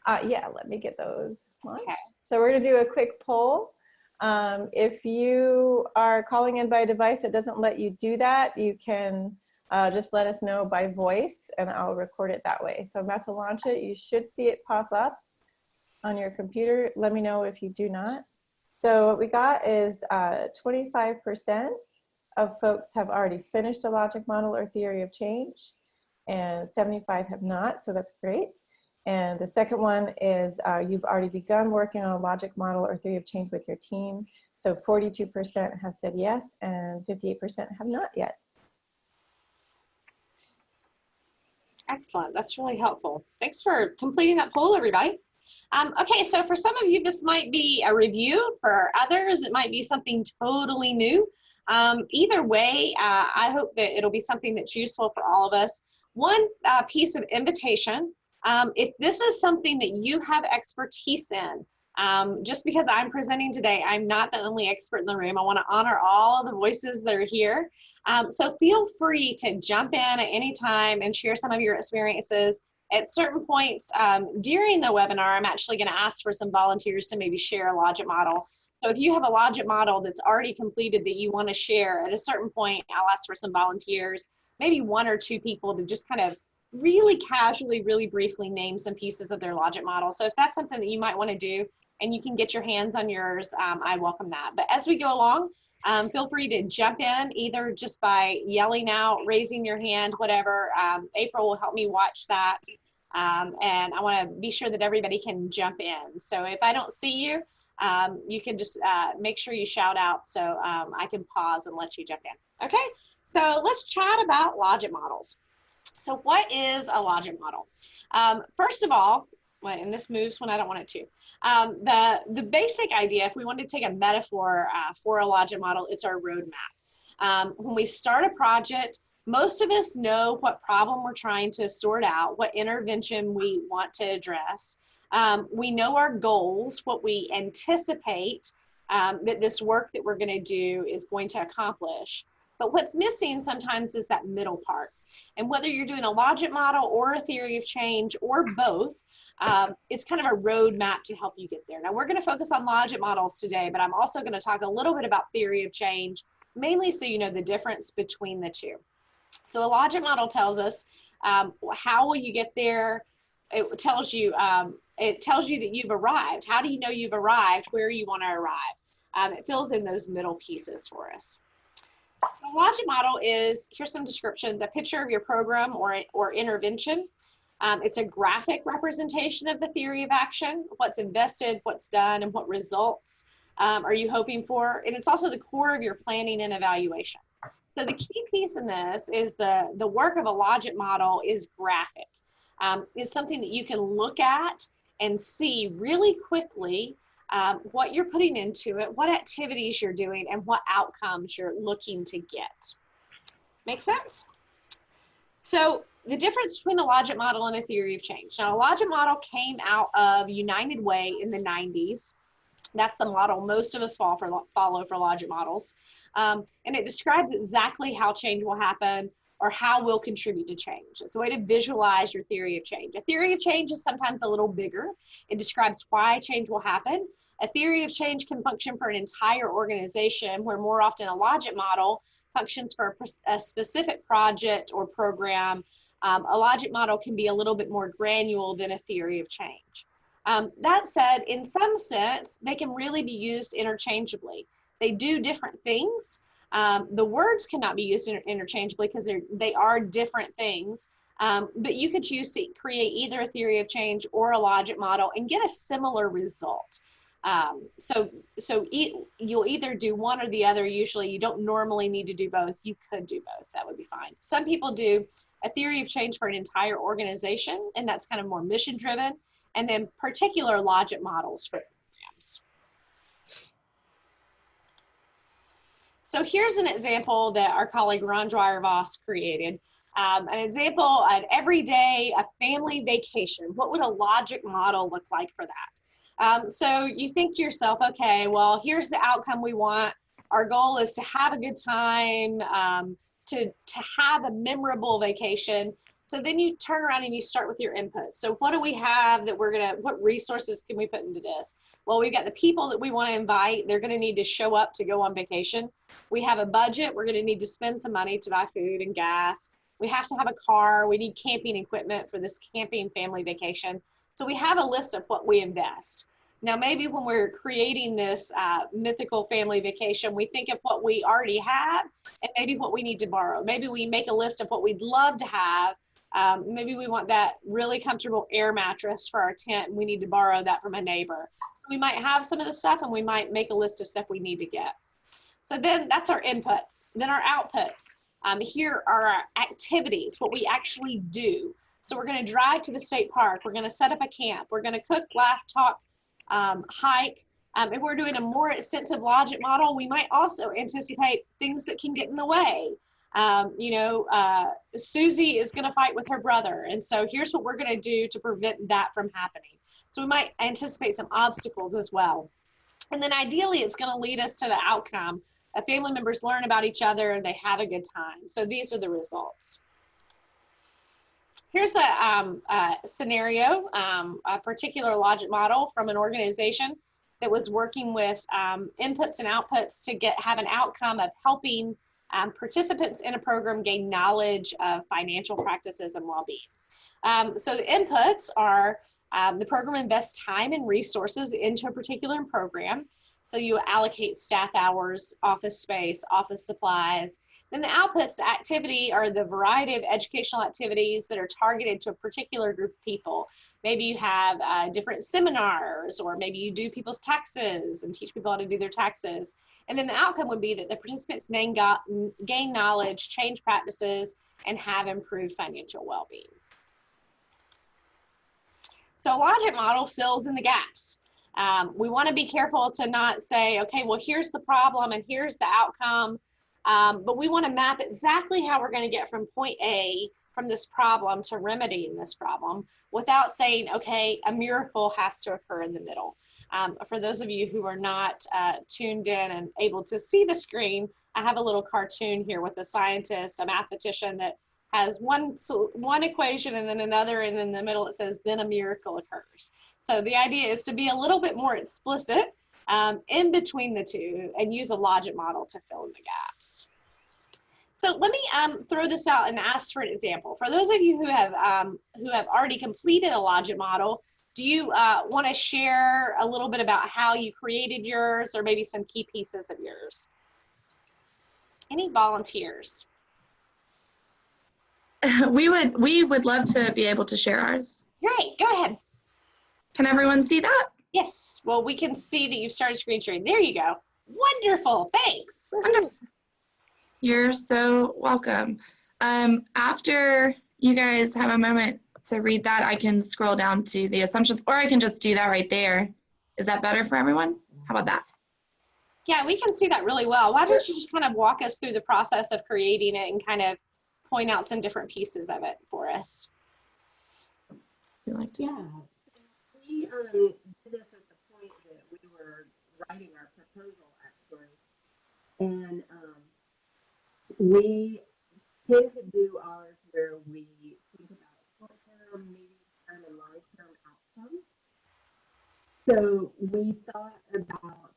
Yeah, let me get those launched. Okay. So we're going to do a quick poll. If you are calling in by a device that doesn't let you do that, you can just let us know by voice and I'll record it that way. So I'm about to launch it. You should see it pop up on your computer. Let me know if you do not. So what we got is 25% of folks have already finished a logic model or theory of change, and 75 have not, so that's great. And the second one is you've already begun working on a logic model or theory of change with your team. So 42% have said yes, and 58% have not yet. Excellent. That's really helpful. Thanks for completing that poll, everybody. Okay, so for some of you, this might be a review. For others, it might be something totally new. Either way, I hope that it'll be something that's useful for all of us. One piece of invitation, if this is something that you have expertise in, just because I'm presenting today, I'm not the only expert in the room. I want to honor all the voices that are here. So feel free to jump in at any time and share some of your experiences. At certain points during the webinar, I'm actually going to ask for some volunteers to maybe share a logic model. So if you have a logic model that's already completed that you want to share, at a certain point, I'll ask for some volunteers, maybe one or two people to just kind of really casually, really briefly name some pieces of their logic model. So if that's something that you might want to do and you can get your hands on yours, I welcome that. But as we go along, feel free to jump in either just by yelling out, raising your hand, whatever. April will help me watch that. And I want to be sure that everybody can jump in. So if I don't see you, you can just make sure you shout out so I can pause and let you jump in. Okay, so let's chat about logic models. So what is a logic model? First of all, and this moves when I don't want it to, the basic idea, if we wanted to take a metaphor for a logic model, it's our roadmap. When we start a project, most of us know what problem we're trying to sort out, what intervention we want to address. We know our goals, what we anticipate that this work that we're going to do is going to accomplish. But what's missing sometimes is that middle part. And whether you're doing a logic model or a theory of change or both, it's kind of a roadmap to help you get there. Now, we're going to focus on logic models today, but I'm also going to talk a little bit about theory of change, mainly so you know the difference between the two. So a logic model tells us how will you get there. It tells you that you've arrived. How do you know you've arrived? Where you want to arrive? It fills in those middle pieces for us. So a logic model is, here's some descriptions, a picture of your program or intervention. It's a graphic representation of the theory of action, what's invested, what's done, and what results are you hoping for. And it's also the core of your planning and evaluation. So the key piece in this is the work of a logic model is graphic. It's something that you can look at and see really quickly what you're putting into it, what activities you're doing, and what outcomes you're looking to get. Make sense? So the difference between a logic model and a theory of change. Now, a logic model came out of United Way in the 90s. That's the model most of us follow for logic models. And it describes exactly how change will happen or how we'll contribute to change. It's a way to visualize your theory of change. A theory of change is sometimes a little bigger. It describes why change will happen. A theory of change can function for an entire organization, where more often a logic model functions for a specific project or program. A logic model can be a little bit more granular than a theory of change. That said, in some sense, they can really be used interchangeably. They do different things. The words cannot be used interchangeably because they are different things. But you could choose to create either a theory of change or a logic model and get a similar result. You'll either do one or the other. Usually you don't normally need to do both. You could do both. That would be fine. Some people do a theory of change for an entire organization, and that's kind of more mission driven, and then particular logic models for programs. So here's an example that our colleague Ron Dwyer-Voss created. An example, an everyday, a family vacation. What would a logic model look like for that? So you think to yourself, okay, well, here's the outcome we want. Our goal is to have a good time, to have a memorable vacation. So then you turn around and you start with your input. So what do we have that what resources can we put into this? Well, we've got the people that we want to invite. They're going to need to show up to go on vacation. We have a budget. We're going to need to spend some money to buy food and gas. We have to have a car. We need camping equipment for this camping family vacation. So we have a list of what we invest. Now, maybe when we're creating this mythical family vacation, we think of what we already have and maybe what we need to borrow. Maybe we make a list of what we'd love to have. Maybe we want that really comfortable air mattress for our tent and we need to borrow that from a neighbor. We might have some of the stuff and we might make a list of stuff we need to get. So then that's our inputs. Then our outputs. Here are our activities, what we actually do. So we're going to drive to the state park. We're going to set up a camp. We're going to cook, laugh, talk, hike. If we're doing a more extensive logic model, we might also anticipate things that can get in the way. Susie is going to fight with her brother. And so here's what we're going to do to prevent that from happening. So we might anticipate some obstacles as well. And then ideally, it's going to lead us to the outcome. Family members learn about each other and they have a good time. So these are the results. Here's a scenario, a particular logic model from an organization that was working with inputs and outputs to have an outcome of helping participants in a program gain knowledge of financial practices and well-being. So the inputs are the program invests time and resources into a particular program. So you allocate staff hours, office space, office supplies. Then the outputs, the activity, are the variety of educational activities that are targeted to a particular group of people. Maybe you have different seminars, or maybe you do people's taxes and teach people how to do their taxes. And then the outcome would be that the participants gain knowledge, change practices, and have improved financial well-being. So a logic model fills in the gaps. We want to be careful to not say, okay, well, here's the problem and here's the outcome. But we want to map exactly how we're going to get from point A, from this problem, to remedying this problem without saying, okay, a miracle has to occur in the middle. For those of you who are not tuned in and able to see the screen, I have a little cartoon here with a scientist, a mathematician, that has one equation and then another, and in the middle it says, then a miracle occurs. So the idea is to be a little bit more explicit in between the two and use a logic model to fill in the gaps. So let me throw this out and ask for an example. For those of you who have already completed a logic model, do you want to share a little bit about how you created yours, or maybe some key pieces of yours? Any volunteers? We would love to be able to share ours. Great, go ahead. Can everyone see that? Yes, well, we can see that you've started screen sharing. There you go. Wonderful, thanks. Wonderful. You're so welcome. After you guys have a moment to read that, I can scroll down to the assumptions, or I can just do that right there. Is that better for everyone? How about that? Yeah, we can see that really well. Why don't you just kind of walk us through the process of creating it and kind of point out some different pieces of it for us? You like to? Yeah. We did this at the point that we were writing our proposal, actually. And we tend to do ours where we think about short-term, medium-term, and long-term outcomes. So we thought about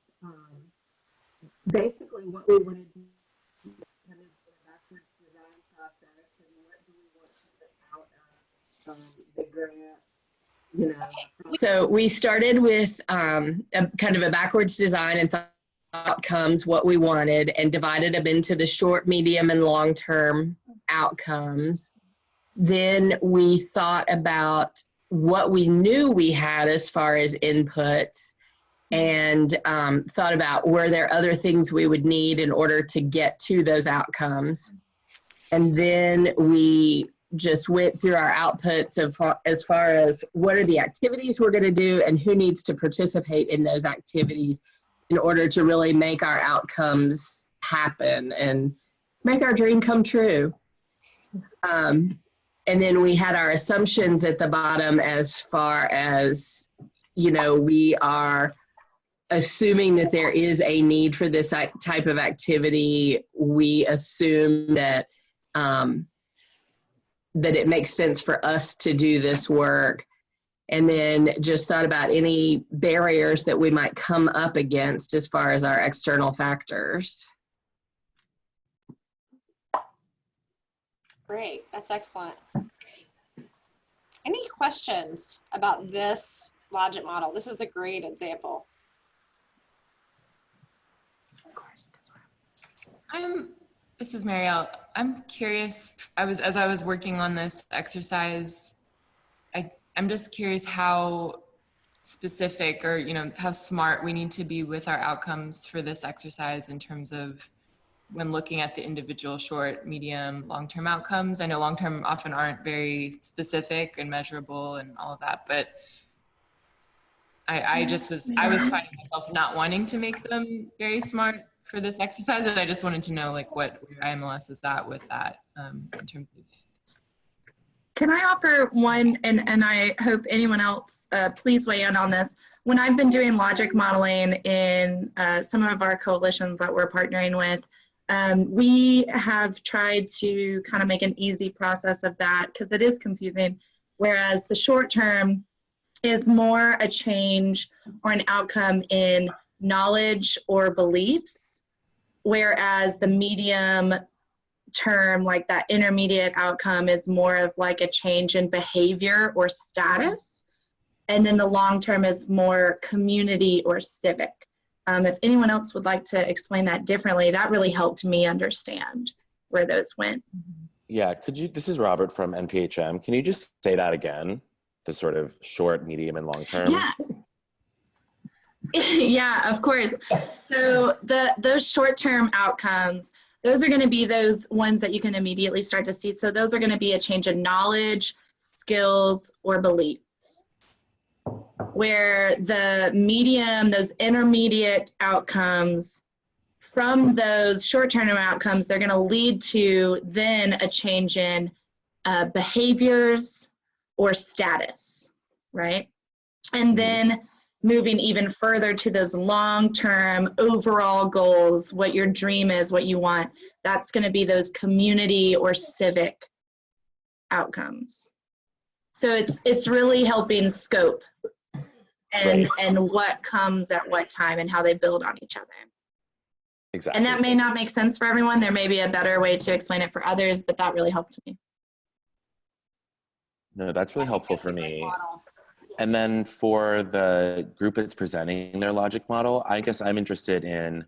basically what we wanted to do, kind of the backwards design process, and what do we want to get out of the grant. You know. So we started with a kind of a backwards design and thought outcomes, what we wanted, and divided them into the short, medium, and long-term outcomes. Then we thought about what we knew we had as far as inputs, and thought about were there other things we would need in order to get to those outcomes. And then we just went through our outputs as far as what are the activities we're going to do and who needs to participate in those activities in order to really make our outcomes happen and make our dream come true. And then we had our assumptions at the bottom as far as, you know, we are assuming that there is a need for this type of activity. We assume that that it makes sense for us to do this work. And then just thought about any barriers that we might come up against as far as our external factors. Great, that's excellent. Any questions about this logic model? This is a great example. This is Marielle. I'm curious, as I was working on this exercise, I'm just curious how specific or, how smart we need to be with our outcomes for this exercise in terms of when looking at the individual short, medium, long-term outcomes. I know long-term often aren't very specific and measurable and all of that, but I was finding myself not wanting to make them very smart for this exercise, and I just wanted to know what IMLS is at with that in terms of. Can I offer one, and I hope anyone else, please weigh in on this. When I've been doing logic modeling in some of our coalitions that we're partnering with, we have tried to kind of make an easy process of that because it is confusing, whereas the short term is more a change or an outcome in knowledge or beliefs, whereas the medium term, like that intermediate outcome, is more of like a change in behavior or status, and then the long term is more community or civic. If anyone else would like to explain that differently, that really helped me understand where those went. Yeah, this is Robert from NPHM. Can you just say that again? The sort of short, medium, and long term? Yeah. Yeah, of course. So those short-term outcomes, those are going to be those ones that you can immediately start to see. So those are going to be a change in knowledge, skills, or beliefs. Where the medium, those intermediate outcomes, from those short-term outcomes, they're going to lead to then a change in behaviors or status, right? And then moving even further to those long-term overall goals, what your dream is, what you want, that's going to be those community or civic outcomes. So it's really helping scope and what comes at what time and how they build on each other. Exactly. And that may not make sense for everyone. There may be a better way to explain it for others, but that really helped me. No, that's really helpful for me. And then for the group that's presenting their logic model, I guess I'm interested in,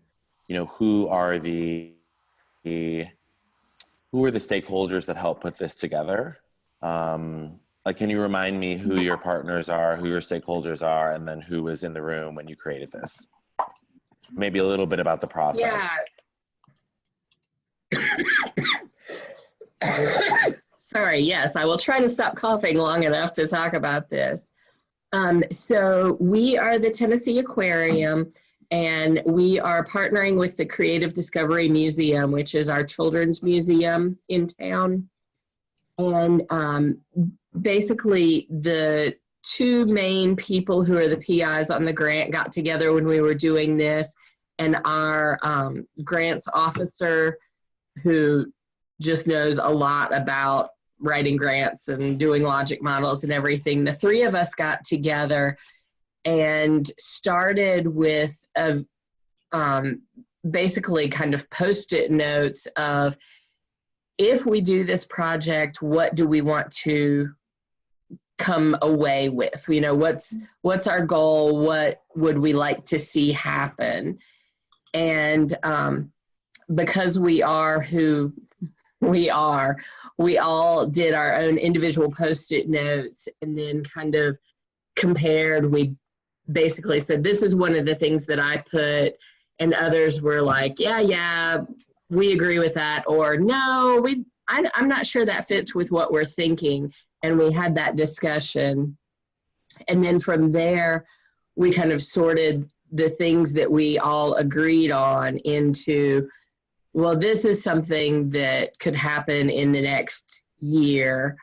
who are the stakeholders that help put this together? Can you remind me who your partners are, who your stakeholders are, and then who was in the room when you created this? Maybe a little bit about the process. Yeah. Sorry, yes, I will try to stop coughing long enough to talk about this. So we are the Tennessee Aquarium, and we are partnering with the Creative Discovery Museum, which is our children's museum in town. And basically the two main people who are the PIs on the grant got together when we were doing this, and our grants officer, who just knows a lot about writing grants and doing logic models and everything. The three of us got together and started with basically kind of Post-it notes of, if we do this project, what do we want to come away with? What's our goal? What would we like to see happen? And because we are who we are, we all did our own individual Post-it notes and then kind of compared. We basically said, this is one of the things that I put, and others were like, yeah, we agree with that, or no, I'm not sure that fits with what we're thinking. And we had that discussion. And then from there, we kind of sorted the things that we all agreed on into, well, this is something that could happen in the next year.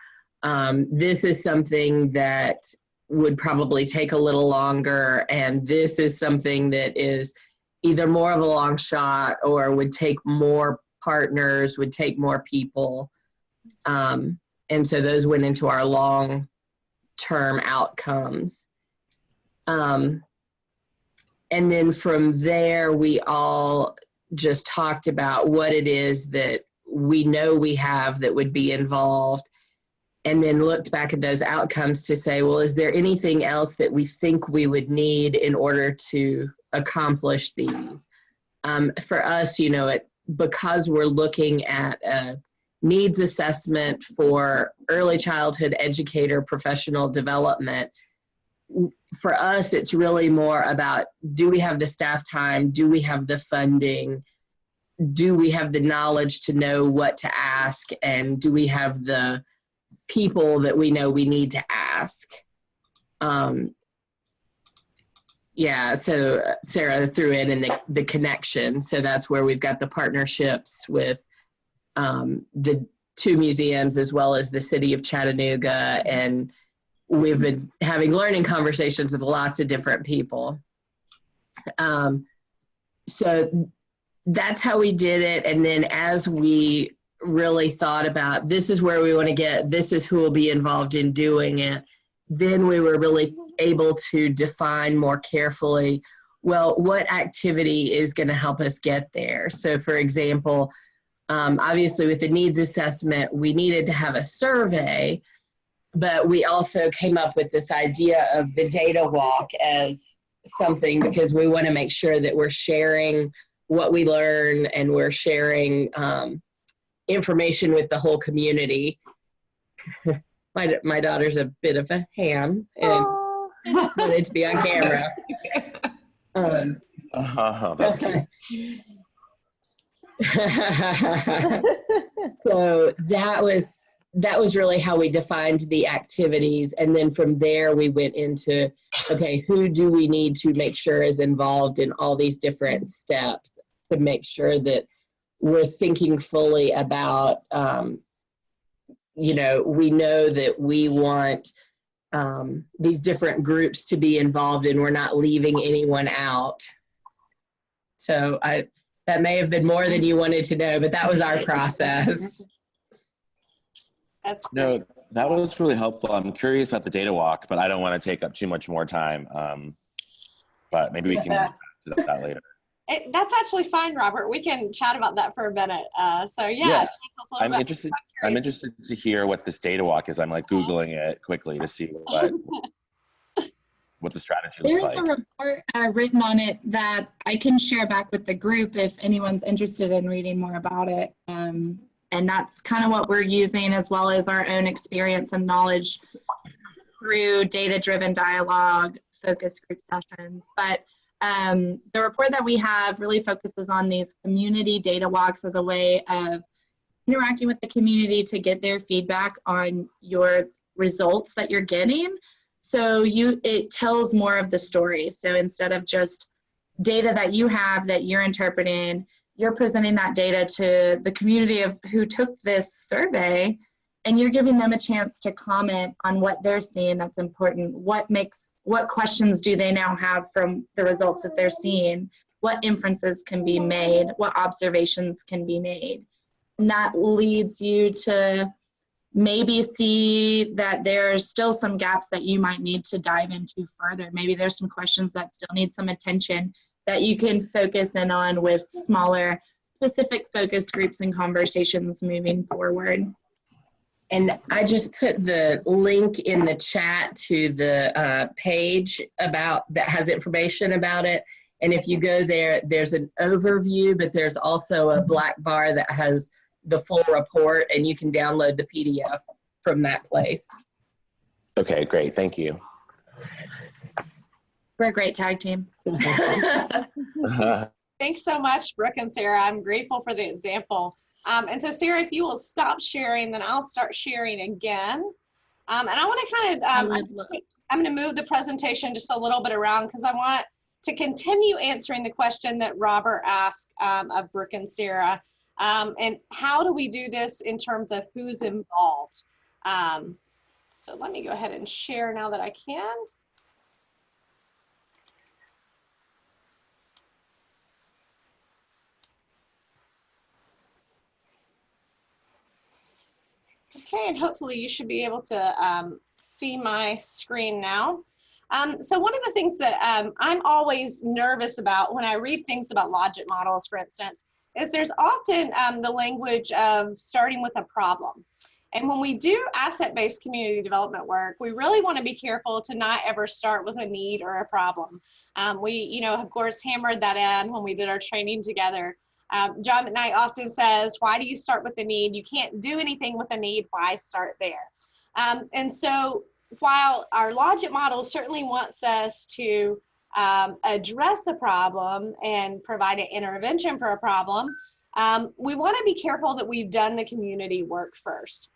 This is something that would probably take a little longer. And this is something that is either more of a long shot or would take more partners, would take more people. And And so those went into our long-term outcomes. And then from there, we all just talked about what it is that we know we have that would be involved, and then looked back at those outcomes to say, well, is there anything else that we think we would need in order to accomplish these? For us, you know, because we're looking at a needs assessment for early childhood educator professional development, for us, it's really more about, do we have the staff time? Do we have the funding? Do we have the knowledge to know what to ask? And do we have the people that we know we need to ask? Yeah, so Sarah threw in the connection. So that's where we've got the partnerships with the 2 museums as well as the city of Chattanooga. And we've been having learning conversations with lots of different people. So that's how we did it. And then as we really thought about, this is where we want to get, this is who will be involved in doing it, then we were really able to define more carefully, well, what activity is going to help us get there? So for example, obviously with the needs assessment, we needed to have a survey, but we also came up with this idea of the data walk as something, because we want to make sure that we're sharing what we learn and we're sharing information with the whole community. My daughter's a bit of a ham and wanted to be on camera. That's good. So that was really how we defined the activities. And then from there we went into, okay, who do we need to make sure is involved in all these different steps to make sure that we're thinking fully about, you know, we know that we want these different groups to be involved and we're not leaving anyone out. So that may have been more than you wanted to know, but that was our process. That's great. No, that was really helpful. I'm curious about the data walk, but I don't want to take up too much more time. But maybe we can get back to that later. That's actually fine, Robert. We can chat about that for a minute. So yeah. I'm interested to hear what this data walk is. I'm like Googling it quickly to see what the strategy looks There's like. a report written on it that I can share back with the group if anyone's interested in reading more about it. And that's kind of what we're using, as well as our own experience and knowledge through data-driven dialogue, focus group sessions. But the report that we have really focuses on these community data walks as a way of interacting with the community to get their feedback on your results that you're getting. So it tells more of the story. So instead of just data that you have that you're interpreting, you're presenting that data to the community of who took this survey, and you're giving them a chance to comment on what they're seeing that's important. What questions do they now have from the results that they're seeing? What inferences can be made? What observations can be made? And that leads you to maybe see that there's still some gaps that you might need to dive into further. Maybe there's some questions that still need some attention that you can focus in on with smaller, specific focus groups and conversations moving forward. And I just put the link in the chat to the page that has information about it. And if you go there, there's an overview, but there's also a black bar that has the full report, and you can download the PDF from that place. Okay, great. Thank you. We're a great tag team. Thanks so much, Brooke and Sarah. I'm grateful for the example. And so Sarah, if you will stop sharing, then I'll start sharing again. And I want to kind of, I'm going to move the presentation just a little bit around because I want to continue answering the question that Robert asked of Brooke and Sarah. And how do we do this in terms of who's involved? So let me go ahead and share now that I can. Okay, and hopefully you should be able to see my screen now. So one of the things that I'm always nervous about when I read things about logic models, for instance, is there's often the language of starting with a problem. And when we do asset-based community development work, we really want to be careful to not ever start with a need or a problem. We, of course, hammered that in when we did our training together. John McKnight often says, why do you start with the need? You can't do anything with a need. Why start there? And so while our logic model certainly wants us to address a problem and provide an intervention for a problem, we want to be careful that we've done the community work first.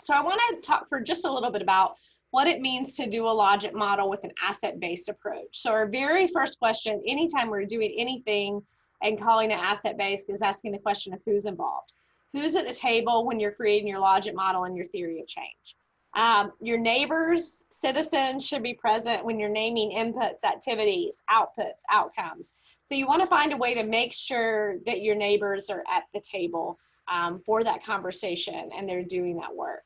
So I want to talk for just a little bit about what it means to do a logic model with an asset-based approach. So our very first question, anytime we're doing anything and calling it asset-based, is asking the question of who's involved. Who's at the table when you're creating your logic model and your theory of change? Your neighbors, citizens should be present when you're naming inputs, activities, outputs, outcomes. So you want to find a way to make sure that your neighbors are at the table for that conversation and they're doing that work.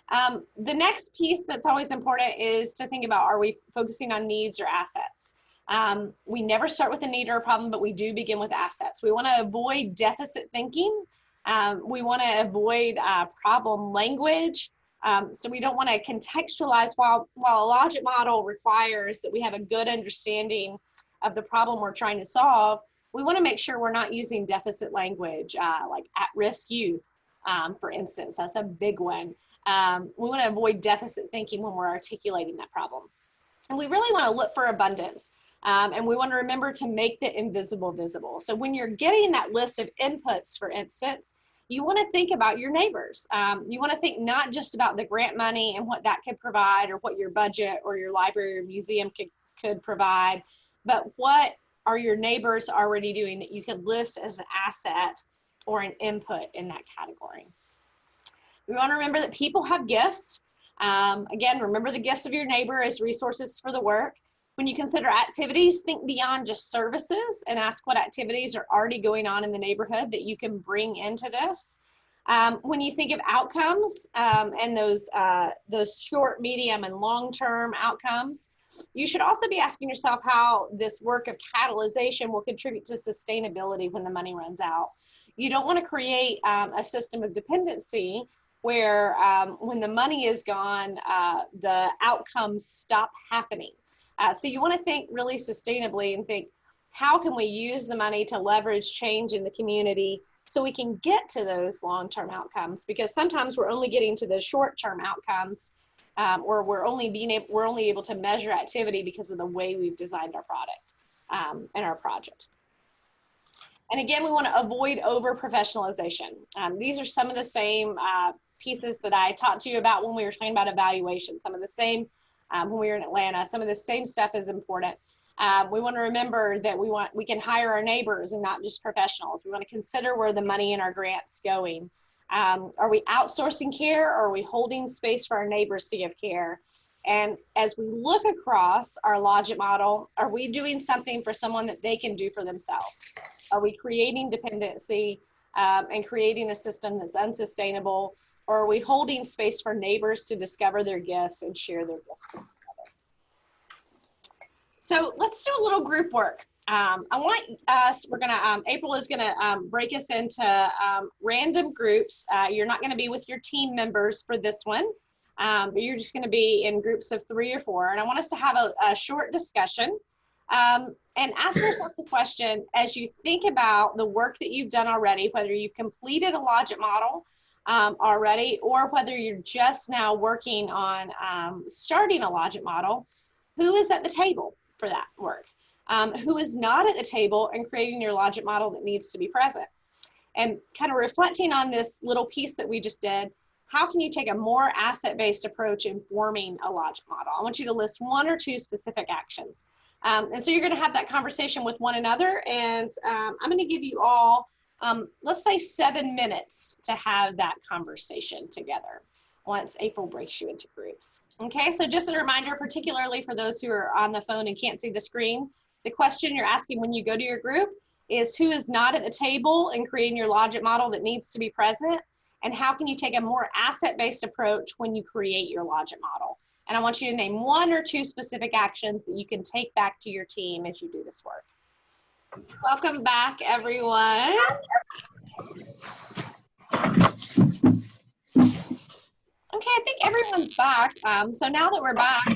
The next piece that's always important is to think about, are we focusing on needs or assets? We never start with a need or a problem, but we do begin with assets. We want to avoid deficit thinking. We want to avoid problem language. So we don't want to contextualize, while a logic model requires that we have a good understanding of the problem we're trying to solve, we want to make sure we're not using deficit language, like at-risk youth, for instance. That's a big one. We want to avoid deficit thinking when we're articulating that problem. And we really want to look for abundance. And we want to remember to make the invisible visible. So when you're getting that list of inputs, for instance, you want to think about your neighbors. You want to think not just about the grant money and what that could provide, or what your budget or your library or museum could provide, but what are your neighbors already doing that you could list as an asset or an input in that category. We want to remember that people have gifts. Again, remember the gifts of your neighbor as resources for the work. When you consider activities, think beyond just services and ask what activities are already going on in the neighborhood that you can bring into this. When you think of outcomes and those short, medium, and long-term outcomes, you should also be asking yourself how this work of catalyzation will contribute to sustainability when the money runs out. You don't want to create a system of dependency where when the money is gone, the outcomes stop happening. So you want to think really sustainably and think, how can we use the money to leverage change in the community so we can get to those long-term outcomes? Because sometimes we're only getting to the short-term outcomes, or we're only able to measure activity because of the way we've designed our product and our project. And again, we want to avoid over-professionalization. These are some of the same pieces that I talked to you about when we were talking about evaluation. Some of the same when we were in Atlanta. Some of the same stuff is important. We want to remember that we can hire our neighbors and not just professionals. We want to consider where the money in our grant's going. Are we outsourcing care, or are we holding space for our neighbors to give care? And as we look across our logic model, are we doing something for someone that they can do for themselves? Are we creating dependency and creating a system that's unsustainable? Or are we holding space for neighbors to discover their gifts and share their gifts together? So let's do a little group work. April is gonna break us into random groups. You're not gonna be with your team members for this one, but you're just gonna be in groups of 3 or 4. And I want us to have a short discussion and ask yourself the question, as you think about the work that you've done already, whether you've completed a logic model already, or whether you're just now working on starting a logic model, who is at the table for that work? Who is not at the table and creating your logic model that needs to be present? And kind of reflecting on this little piece that we just did, how can you take a more asset-based approach in forming a logic model? I want you to list 1 or 2 specific actions. And so you're going to have that conversation with one another, and I'm going to give you all, let's say 7 minutes to have that conversation together once April breaks you into groups. Okay, so just a reminder, particularly for those who are on the phone and can't see the screen, the question you're asking when you go to your group is, who is not at the table and creating your logic model that needs to be present? And who is at the table and creating your logic model that needs to be present? And how can you take a more asset-based approach when you create your logic model? And I want you to name 1 or 2 specific actions that you can take back to your team as you do this work. Welcome back, everyone. Okay, I think everyone's back. So now that we're back,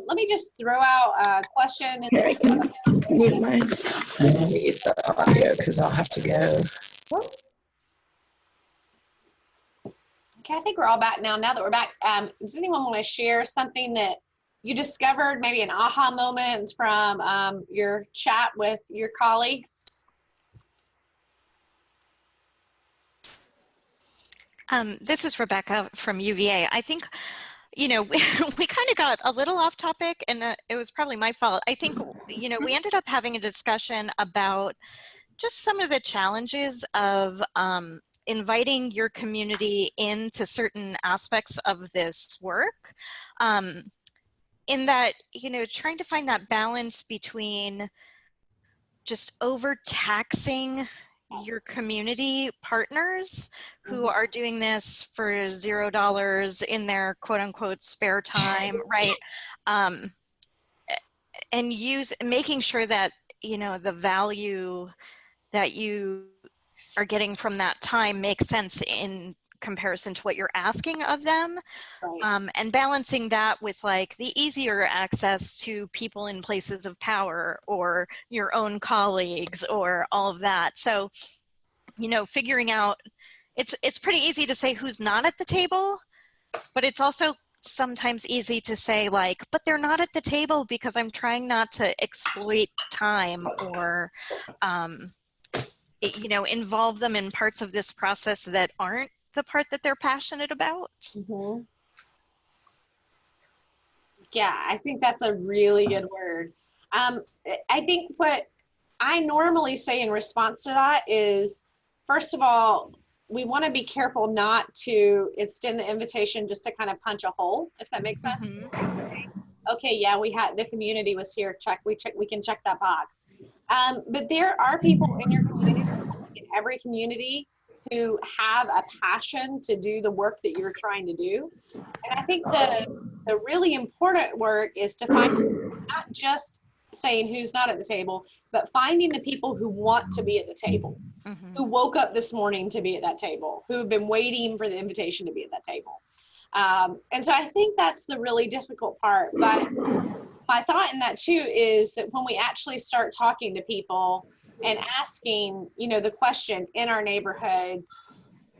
let me just throw out a question. Here, I can mute mine. I'll mute the audio because I'll have to go. Okay, I think we're all back now. Now that we're back, does anyone want to share something that you discovered, maybe an aha moment from your chat with your colleagues? This is Rebecca from UVA. I think, you know, we kind of got a little off topic, and it was probably my fault. I think, you know, we ended up having a discussion about just some of the challenges of inviting your community into certain aspects of this work. In that, you know, trying to find that balance between just overtaxing your community partners who are doing this for $0 in their quote unquote spare time, right? And making sure that, you know, the value that you are getting from that time makes sense in comparison to what you're asking of them. Right. And balancing that with like the easier access to people in places of power or your own colleagues or all of that. So, you know, figuring out, it's pretty easy to say who's not at the table, but it's also sometimes easy to say like, but they're not at the table because I'm trying not to exploit time or, you know, involve them in parts of this process that aren't the part that they're passionate about. Mm-hmm. Yeah, I think that's a really good word. I think what I normally say in response to that is, first of all, we want to be careful not to extend the invitation just to kind of punch a hole, if that makes sense. Mm-hmm. Okay, yeah, the community was here. We can check that box. But there are people in your community, in every community, who have a passion to do the work that you're trying to do. And I think the really important work is to find, not just saying who's not at the table, but finding the people who want to be at the table, who woke up this morning to be at that table, who have been waiting for the invitation to be at that table. And so I think that's the really difficult part. But my thought in that too is that when we actually start talking to people and asking, you know, the question in our neighborhoods,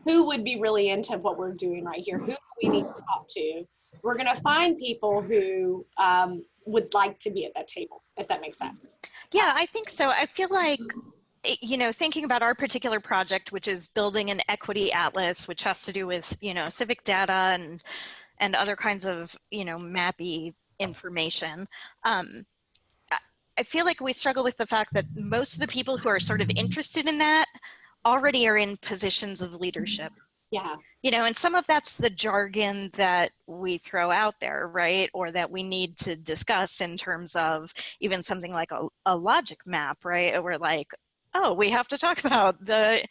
who would be really into what we're doing right here? Who do we need to talk to? We're going to find people who would like to be at that table, if that makes sense. Yeah, I think so. I feel like, you know, thinking about our particular project, which is building an equity atlas, which has to do with, you know, civic data and other kinds of, you know, mappy information. I feel like we struggle with the fact that most of the people who are sort of interested in that already are in positions of leadership. Yeah. You know, and some of that's the jargon that we throw out there, right? Or that we need to discuss in terms of even something like a logic map, right? We're like, oh, we have to talk about the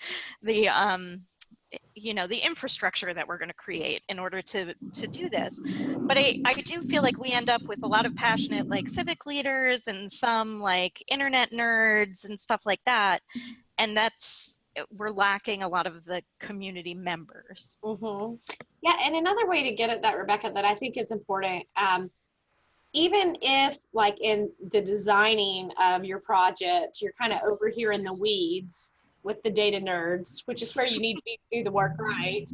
you know, the infrastructure that we're going to create in order to do this. But I do feel like we end up with a lot of passionate like civic leaders and some like internet nerds and stuff like that. And we're lacking a lot of the community members. Mm-hmm. Yeah, and another way to get at that, Rebecca, that I think is important, even if like in the designing of your project, you're kind of over here in the weeds with the data nerds, which is where you need to be to do the work right,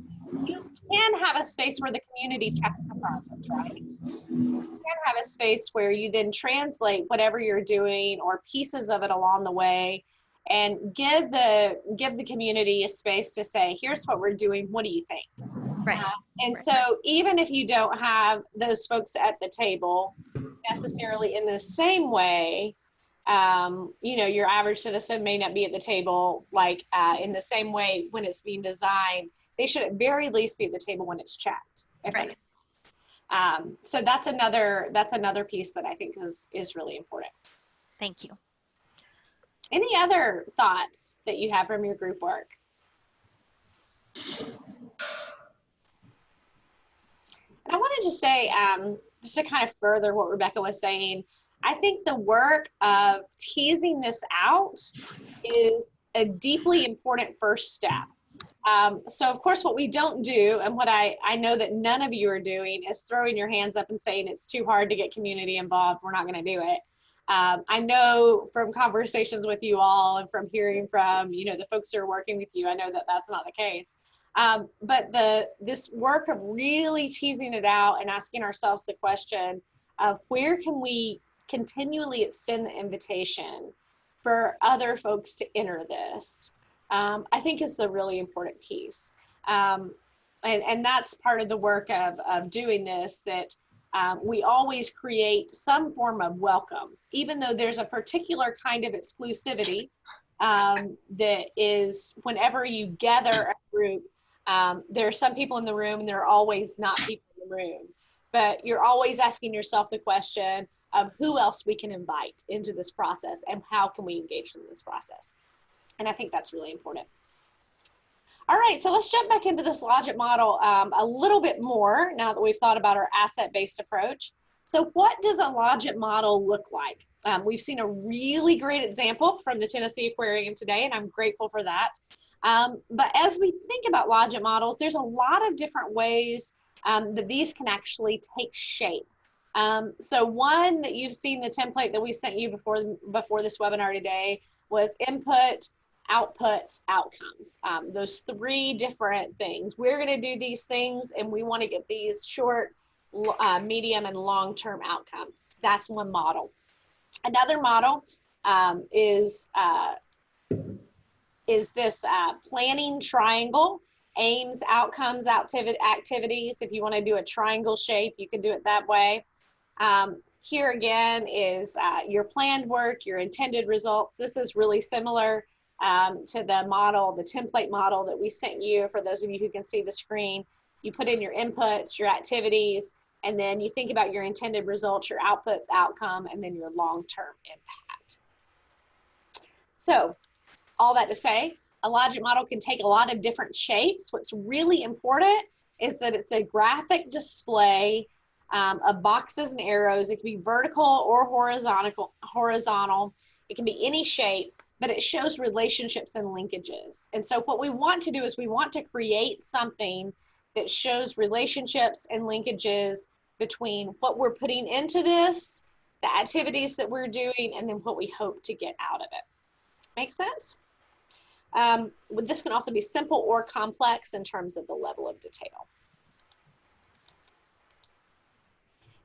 you can have a space where the community checks the project, right? You can have a space where you then translate whatever you're doing or pieces of it along the way and give the community a space to say, here's what we're doing, what do you think? Right. And so even if you don't have those folks at the table necessarily in the same way, you know, your average citizen may not be at the table like in the same way when it's being designed. They should at very least be at the table when it's checked. Right. So that's another piece that I think is really important. Thank you. Any other thoughts that you have from your group work? And I wanted to say, just to kind of further what Rebecca was saying, I think the work of teasing this out is a deeply important first step. So of course, what we don't do, and what I know that none of you are doing, is throwing your hands up and saying it's too hard to get community involved, we're not going to do it. I know from conversations with you all and from hearing from, you know, the folks who are working with you, I know that that's not the case. But this work of really teasing it out and asking ourselves the question of where can we continually extend the invitation for other folks to enter this, I think is the really important piece. And that's part of the work of doing this, that we always create some form of welcome, even though there's a particular kind of exclusivity that is whenever you gather a group, there are some people in the room and there are always not people in the room. But you're always asking yourself the question of who else we can invite into this process and how can we engage them in this process. And I think that's really important. All right, so let's jump back into this logic model a little bit more now that we've thought about our asset-based approach. So what does a logic model look like? We've seen a really great example from the Tennessee Aquarium today, and I'm grateful for that. But as we think about logic models, there's a lot of different ways that these can actually take shape. So one that you've seen, the template that we sent you before this webinar today, was input, outputs, outcomes. Those three different things. We're going to do these things and we want to get these short, medium, and long-term outcomes. That's one model. Another model is this planning triangle: aims, outcomes, activities. If you want to do a triangle shape, you can do it that way. Here again is your planned work, your intended results. This is really similar to the model, the template model that we sent you. For those of you who can see the screen, you put in your inputs, your activities, and then you think about your intended results, your outputs, outcome, and then your long-term impact. So all that to say, a logic model can take a lot of different shapes. What's really important is that it's a graphic display of boxes and arrows. It can be vertical or horizontal. It can be any shape, but it shows relationships and linkages. And so what we want to do is we want to create something that shows relationships and linkages between what we're putting into this, the activities that we're doing, and then what we hope to get out of it. Make sense? This can also be simple or complex in terms of the level of detail.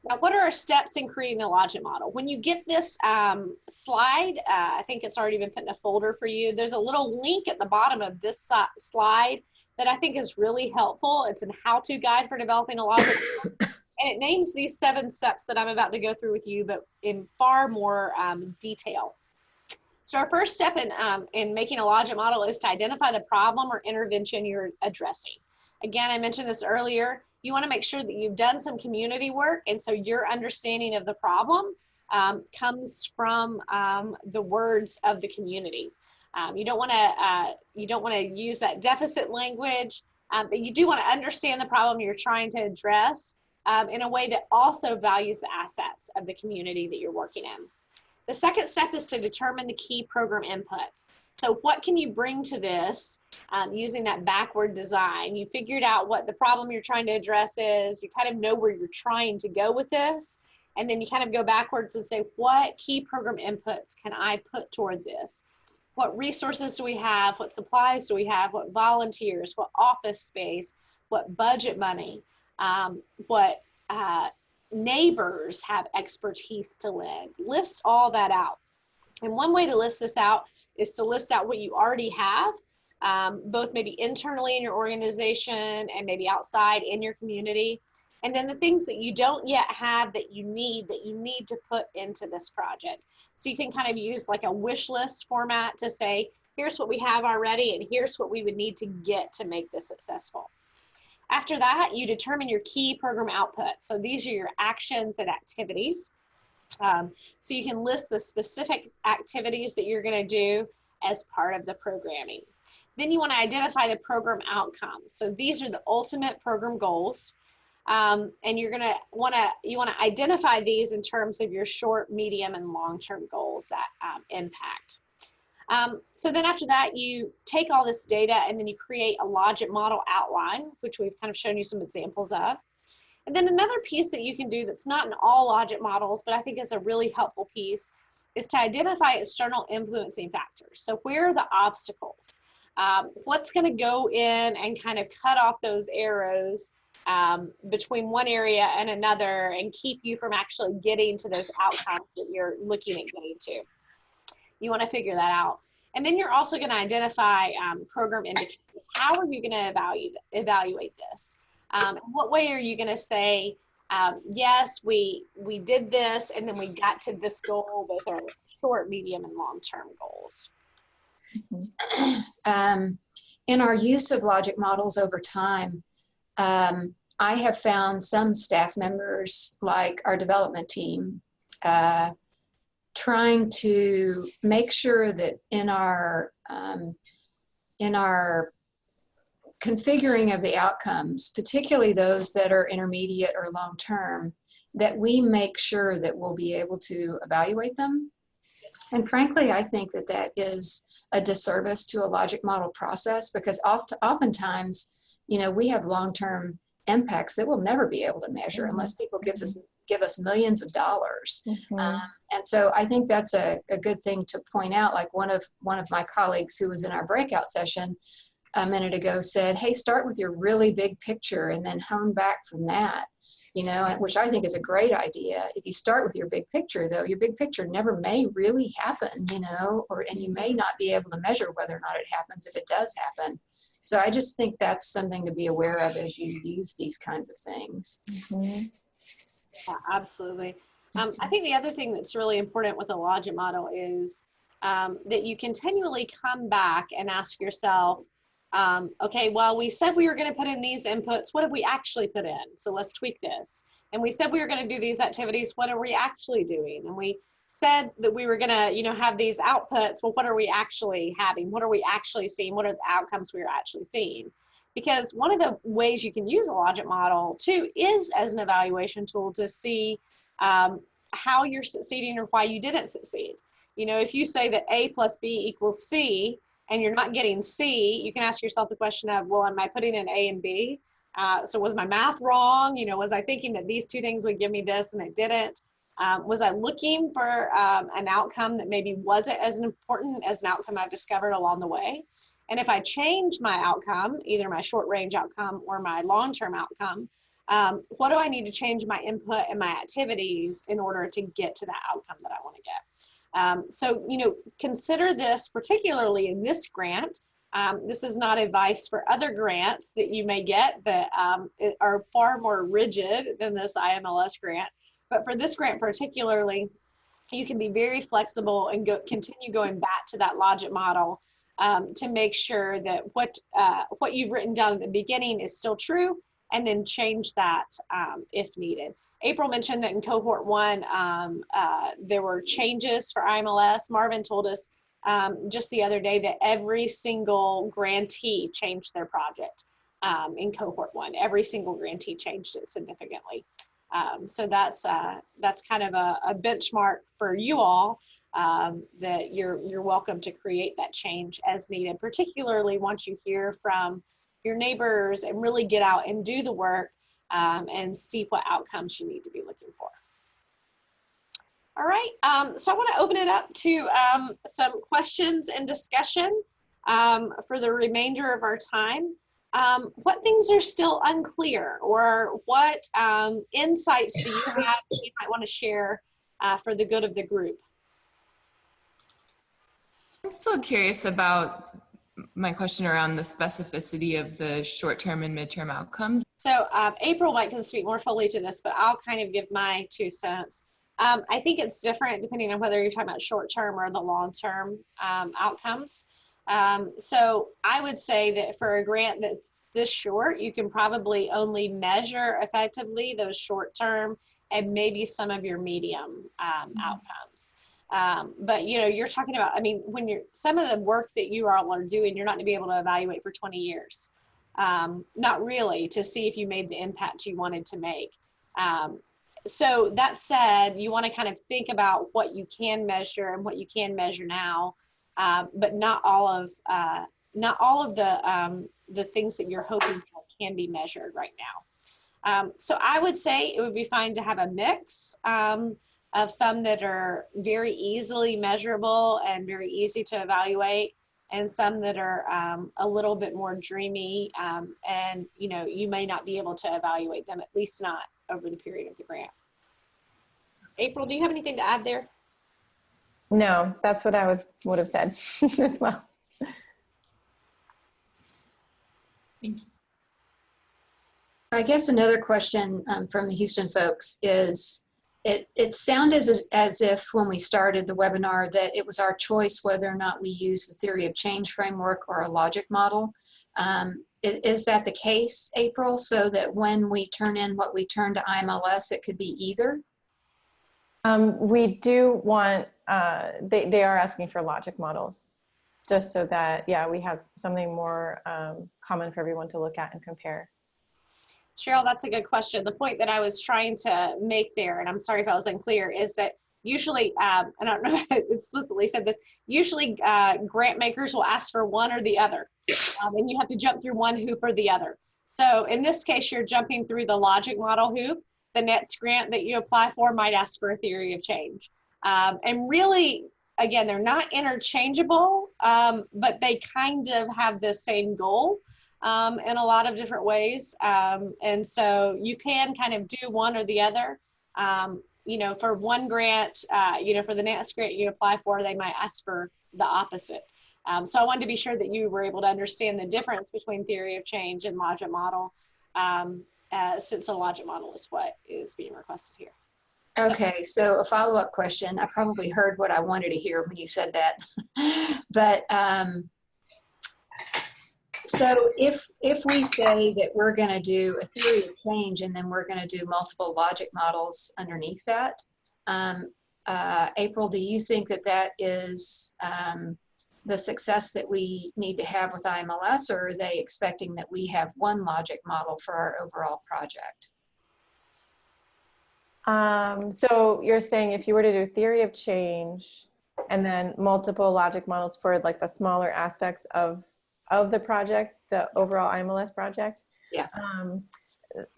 Now, what are our steps in creating a logic model? When you get this slide, I think it's already been put in a folder for you. There's a little link at the bottom of this slide that I think is really helpful. It's a how-to guide for developing a logic model. And it names these 7 steps that I'm about to go through with you, but in far more detail. So our first step in making a logic model is to identify the problem or intervention you're addressing. Again, I mentioned this earlier. You want to make sure that you've done some community work, and so your understanding of the problem comes from the words of the community. You don't want to use that deficit language, but you do want to understand the problem you're trying to address in a way that also values the assets of the community that you're working in. The second step is to determine the key program inputs. So what can you bring to this using that backward design? You figured out what the problem you're trying to address is. You kind of know where you're trying to go with this. And then you kind of go backwards and say, what key program inputs can I put toward this? What resources do we have? What supplies do we have? What volunteers? What office space? What budget money? What neighbors have expertise to lend? List all that out. And one way to list this out is to list out what you already have, both maybe internally in your organization and maybe outside in your community. And then the things that you don't yet have that you need to put into this project. So you can kind of use like a wish list format to say, here's what we have already and here's what we would need to get to make this successful. After that, you determine your key program outputs. So these are your actions and activities. So you can list the specific activities that you're going to do as part of the programming. Then you want to identify the program outcomes. So these are the ultimate program goals. And you're gonna you wanna identify these in terms of your short, medium, and long-term goals that impact. So then after that, you take all this data and then you create a logic model outline, which we've kind of shown you some examples of. And then another piece that you can do that's not in all logic models, but I think is a really helpful piece, is to identify external influencing factors. So where are the obstacles? What's going to go in and kind of cut off those arrows between one area and another and keep you from actually getting to those outcomes that you're looking at getting to? You want to figure that out. And then you're also going to identify program indicators. How are you going to evaluate this? What way are you going to say, yes, we did this, and then we got to this goal with our short, medium, and long-term goals? In our use of logic models over time, I have found some staff members, like our development team, trying to make sure that in our configuring of the outcomes, particularly those that are intermediate or long-term, that we make sure that we'll be able to evaluate them. And frankly, I think that that is a disservice to a logic model process, because oftentimes, you know, we have long-term impacts that we'll never be able to measure unless people give us millions of dollars. And so I think that's a good thing to point out. Like one of my colleagues who was in our breakout session a minute ago said, hey, start with your really big picture and then hone back from that, you know, which I think is a great idea. If you start with your big picture, though, your big picture never may really happen, you know, and you may not be able to measure whether or not it happens if it does happen. So I just think that's something to be aware of as you use these kinds of things. Yeah, absolutely. I think the other thing that's really important with a logic model is that you continually come back and ask yourself, okay, well, we said we were going to put in these inputs. What have we actually put in? So let's tweak this. And we said we were going to do these activities. What are we actually doing? And we said that we were going to, you know, have these outputs. Well, what are we actually having? What are we actually seeing? What are the outcomes we are actually seeing? Because one of the ways you can use a logic model too is as an evaluation tool to see how you're succeeding or why you didn't succeed. You know, if you say that A plus B equals C and you're not getting C, you can ask yourself the question of, well, am I putting in A and B? So was my math wrong? You know, was I thinking that these two things would give me this and it didn't? Was I looking for an outcome that maybe wasn't as important as an outcome I've discovered along the way? And if I change my outcome, either my short range outcome or my long-term outcome, what do I need to change my input and my activities in order to get to that outcome that I want to get? So, you know, consider this particularly in this grant. This is not advice for other grants that you may get that are far more rigid than this IMLS grant. But for this grant particularly, you can be very flexible and continue going back to that logic model to make sure that what you've written down at the beginning is still true, and then change that if needed. April mentioned that in cohort 1, there were changes for IMLS. Marvin told us just the other day that every single grantee changed their project in cohort 1. Every single grantee changed it significantly. So that's kind of a benchmark for you all, that you're welcome to create that change as needed, particularly once you hear from your neighbors and really get out and do the work and see what outcomes you need to be looking for. All right, so I want to open it up to some questions and discussion for the remainder of our time. What things are still unclear, or what insights do you have that you might want to share for the good of the group? I'm still curious about my question around the specificity of the short-term and midterm outcomes. So April might can speak more fully to this, but I'll kind of give my 2 cents. I think it's different depending on whether you're talking about short-term or the long-term outcomes. So I would say that for a grant that's this short, you can probably only measure effectively those short-term and maybe some of your medium outcomes. But you know, you're talking about, I mean, when some of the work that you all are doing, you're not going to be able to evaluate for 20 years. not really, to see if you made the impact you wanted to make. So that said, you want to kind of think about what you can measure and what you can measure now, but not all of the things that you're hoping for can be measured right now. So I would say it would be fine to have a mix of some that are very easily measurable and very easy to evaluate, and some that are a little bit more dreamy, and you may not be able to evaluate them, at least not over the period of the grant. April, do you have anything to add there? No, that's what I would have said as well. Thank you. I guess another question from the Houston folks is, it sounded as if when we started the webinar that it was our choice whether or not we use the theory of change framework or a logic model. Is that the case, April, so that when we turn in what we turn to IMLS, it could be either? We do want, they are asking for logic models, just so that, yeah, we have something more common for everyone to look at and compare. Cheryl, that's a good question. The point that I was trying to make there, and I'm sorry if I was unclear, is that usually, I don't know if I explicitly said this, usually grant makers will ask for one or the other, and you have to jump through one hoop or the other. So in this case, you're jumping through the logic model hoop. The next grant that you apply for might ask for a theory of change. And really, again, they're not interchangeable, but they kind of have the same goal in a lot of different ways. And so you can kind of do one or the other. For one grant, for the next grant you apply for, they might ask for the opposite. So I wanted to be sure that you were able to understand the difference between theory of change and logic model, since a logic model is what is being requested here. Okay, so a follow-up question. I probably heard what I wanted to hear when you said that. But so if we say that we're going to do a theory of change and then we're going to do multiple logic models underneath that, April, do you think that that is the success that we need to have with IMLS, or are they expecting that we have one logic model for our overall project? So you're saying if you were to do theory of change and then multiple logic models for like the smaller aspects of the project, the overall IMLS project? Yeah.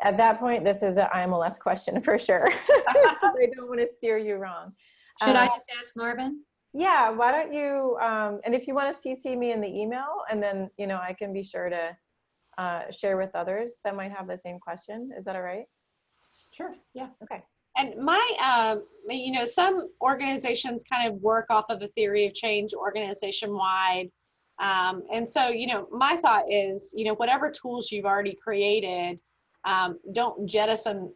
At that point, this is an IMLS question for sure. I don't want to steer you wrong. Should I just ask Marvin? Yeah, why don't you, and if you want to CC me in the email, and then, I can be sure to share with others that might have the same question. Is that all right? Sure, yeah. Okay. And my, some organizations kind of work off of a theory of change organization-wide. And so, my thought is, whatever tools you've already created, don't jettison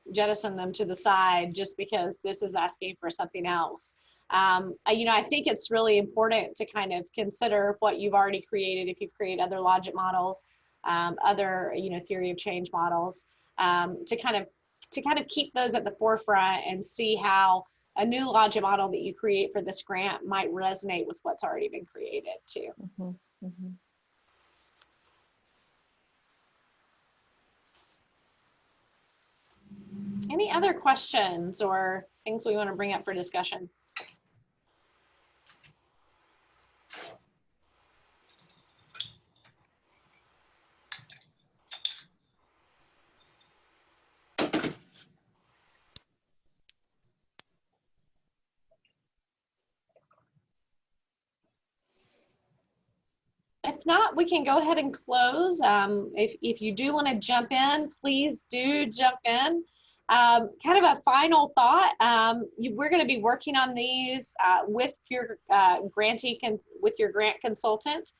them to the side just because this is asking for something else. I think it's really important to kind of consider what you've already created. If you've created other logic models, other, theory of change models, to kind of keep those at the forefront and see how a new logic model that you create for this grant might resonate with what's already been created too. Mm-hmm. Mm-hmm. Any other questions or things we want to bring up for discussion? If not, we can go ahead and close. If you do want to jump in, please do jump in. Kind of a final thought, we're going to be working on these with your with your grant consultant.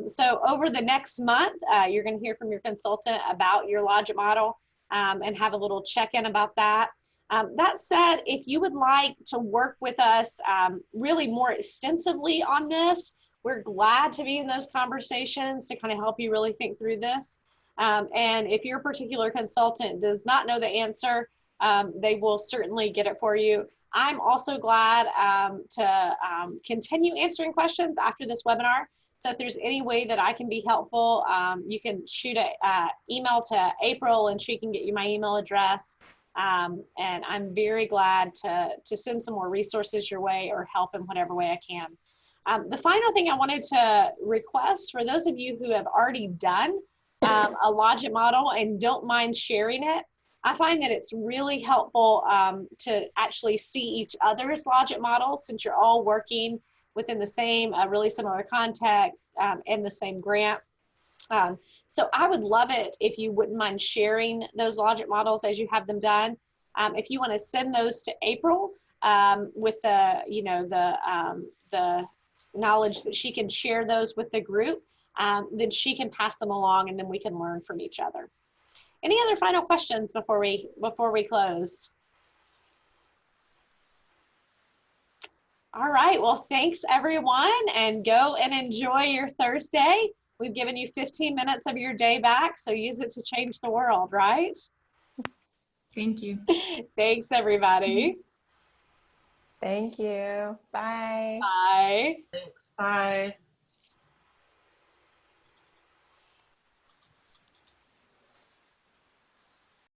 So over the next month, you're going to hear from your consultant about your logic model and have a little check-in about that. That said, if you would like to work with us really more extensively on this, we're glad to be in those conversations to kind of help you really think through this. And if your particular consultant does not know the answer, they will certainly get it for you. I'm also glad to continue answering questions after this webinar. So if there's any way that I can be helpful, you can shoot an email to April and she can get you my email address. And I'm very glad to send some more resources your way or help in whatever way I can. The final thing I wanted to request for those of you who have already done a Logit model and don't mind sharing it, I find that it's really helpful to actually see each other's Logit models since you're all working within the same really similar context and the same grant. So I would love it if you wouldn't mind sharing those Logit models as you have them done. If you want to send those to April with the, you know, the knowledge that she can share those with the group, then she can pass them along and then we can learn from each other. Any other final questions before we close? All right, well, thanks everyone, and go and enjoy your Thursday. We've given you 15 minutes of your day back, so use it to change the world, right? Thank you. Thanks, everybody. Thank you. Bye. Bye. Thanks. Bye.